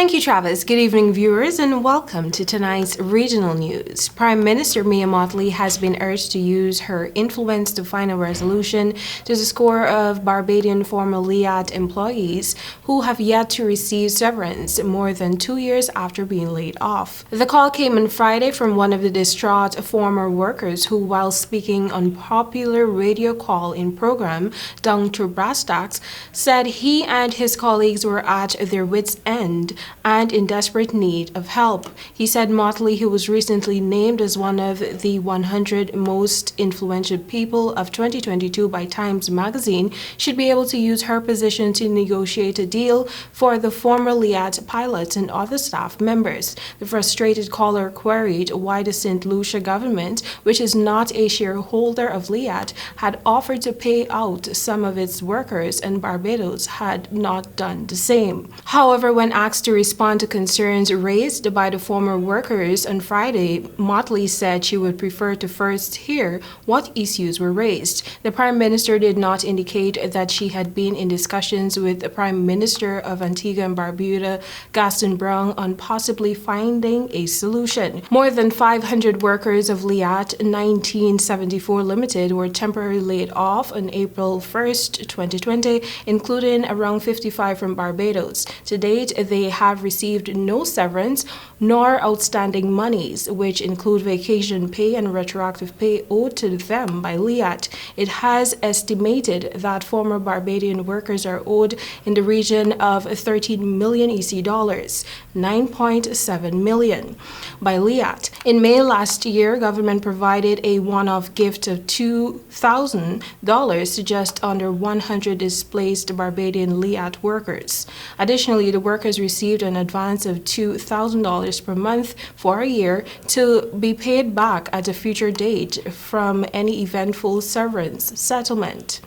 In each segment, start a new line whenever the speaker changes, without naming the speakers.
Thank you, Travis. Good evening, viewers, and welcome to tonight's regional news. Prime Minister Mia Mottley has been urged to use her influence to find a resolution to the score of Barbadian former LIAT employees who have yet to receive severance more than 2 years after being laid off. The call came on Friday from one of the distraught former workers who, while speaking on popular radio call-in program Down to Brass Tacks, said he and his colleagues were at their wits' end and in desperate need of help. He said Mottley, who was recently named as one of the 100 most influential people of 2022 by Times magazine, should be able to use her position to negotiate a deal for the former LIAT pilots and other staff members. The frustrated caller queried why the St. Lucia government, which is not a shareholder of LIAT, had offered to pay out some of its workers and Barbados had not done the same. However, when asked to respond to concerns raised by the former workers on Friday, Mottley said she would prefer to first hear what issues were raised. The Prime Minister did not indicate that she had been in discussions with the Prime Minister of Antigua and Barbuda, Gaston Browne, on possibly finding a solution. More than 500 workers of LIAT 1974 Limited were temporarily laid off on April 1st, 2020, including around 55 from Barbados. To date, they have received no severance nor outstanding monies, which include vacation pay and retroactive pay owed to them by LIAT. It has estimated that former Barbadian workers are owed in the region of 13 million EC dollars, 9.7 million, by LIAT. In May last year, government provided a one-off gift of $2,000 to just under 100 displaced Barbadian LIAT workers. Additionally, the workers received an advance of $2,000 per month for a year to be paid back at a future date from any eventful severance settlement.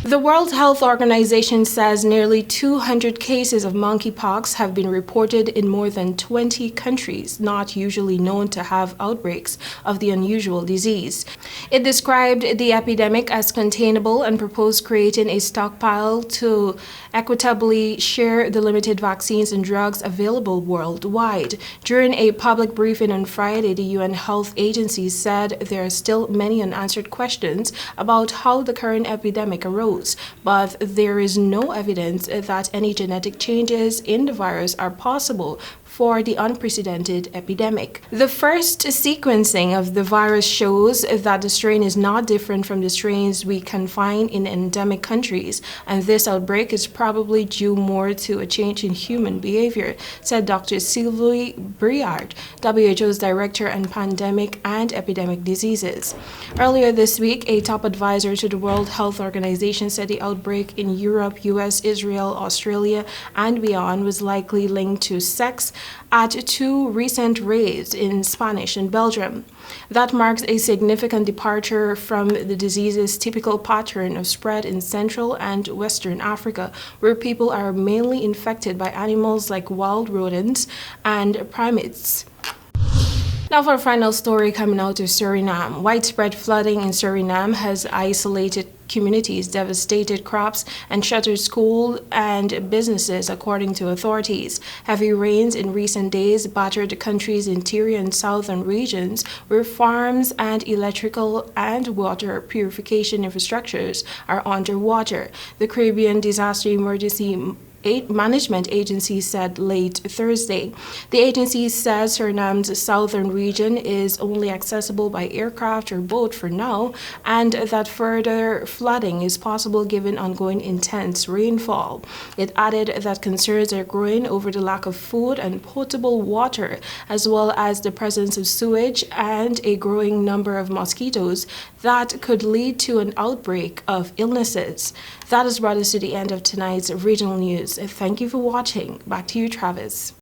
The World Health Organization says nearly 200 cases of monkeypox have been reported in more than 20 countries, not usually known to have outbreaks of the unusual disease. It described the epidemic as containable and proposed creating a stockpile to equitably share the limited vaccines and drugs available worldwide. During a public briefing on Friday, the UN Health Agency said there are still many unanswered questions about how the current epidemic arose, but there is no evidence that any genetic changes in the virus are possible for the unprecedented epidemic. The first sequencing of the virus shows that the strain is not different from the strains we can find in endemic countries, and this outbreak is probably due more to a change in human behavior, said Dr. Sylvie Briard, WHO's Director on Pandemic and Epidemic Diseases. Earlier this week, a top advisor to the World Health Organization said the outbreak in Europe, US, Israel, Australia, and beyond was likely linked to sex at 2 recent raids in Spanish and Belgium. That marks a significant departure from the disease's typical pattern of spread in Central and Western Africa, where people are mainly infected by animals like wild rodents and primates. Now for a final story coming out of Suriname. Widespread flooding in Suriname has isolated communities, devastated crops, and shuttered schools and businesses, according to authorities. Heavy rains in recent days battered the country's interior and southern regions, where farms and electrical and water purification infrastructures are underwater. The Caribbean Disaster Emergency Management Agency said late Thursday. The agency says Suriname's southern region is only accessible by aircraft or boat for now, and that further flooding is possible given ongoing intense rainfall. It added that concerns are growing over the lack of food and potable water, as well as the presence of sewage and a growing number of mosquitoes that could lead to an outbreak of illnesses. That has brought us to the end of tonight's regional news. Thank you for watching. Back to you, Travis.